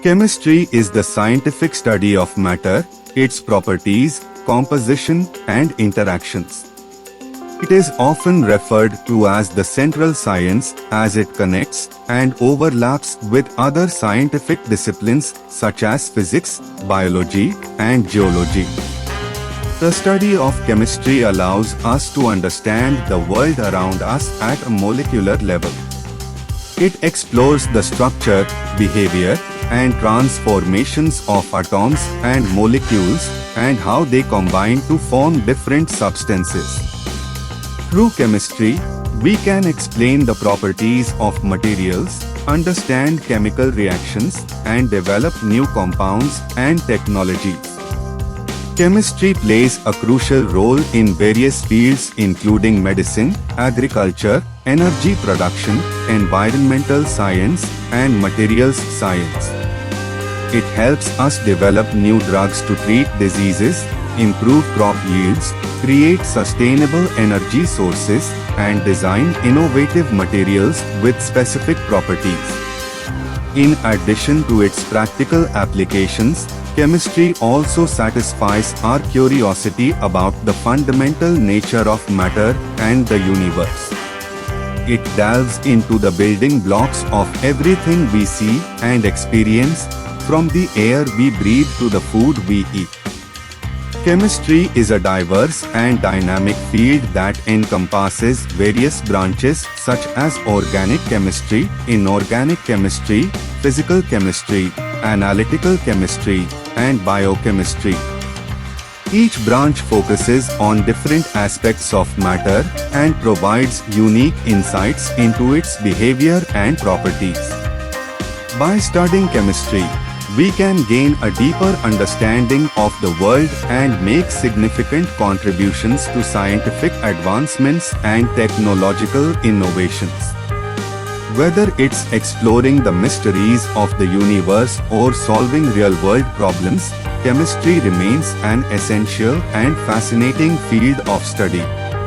Chemistry is the scientific study of matter, its properties, composition, and interactions. It is often referred to as the central science as it connects and overlaps with other scientific disciplines such as physics, biology, and geology. The study of chemistry allows us to understand the world around us at a molecular level. It explores the structure, behavior, and transformations of atoms and molecules and how they combine to form different substances. Through chemistry, we can explain the properties of materials, understand chemical reactions, and develop new compounds and technologies. Chemistry plays a crucial role in various fields including medicine, agriculture, energy production, environmental science, and materials science. It helps us develop new drugs to treat diseases, improve crop yields, create sustainable energy sources, and design innovative materials with specific properties. In addition to its practical applications, chemistry also satisfies our curiosity about the fundamental nature of matter and the universe. It delves into the building blocks of everything we see and experience, from the air we breathe to the food we eat. Chemistry is a diverse and dynamic field that encompasses various branches such as organic chemistry, inorganic chemistry, physical chemistry, analytical chemistry, and biochemistry. Each branch focuses on different aspects of matter and provides unique insights into its behavior and properties. By studying chemistry, we can gain a deeper understanding of the world and make significant contributions to scientific advancements and technological innovations. Whether it's exploring the mysteries of the universe or solving real-world problems, chemistry remains an essential and fascinating field of study.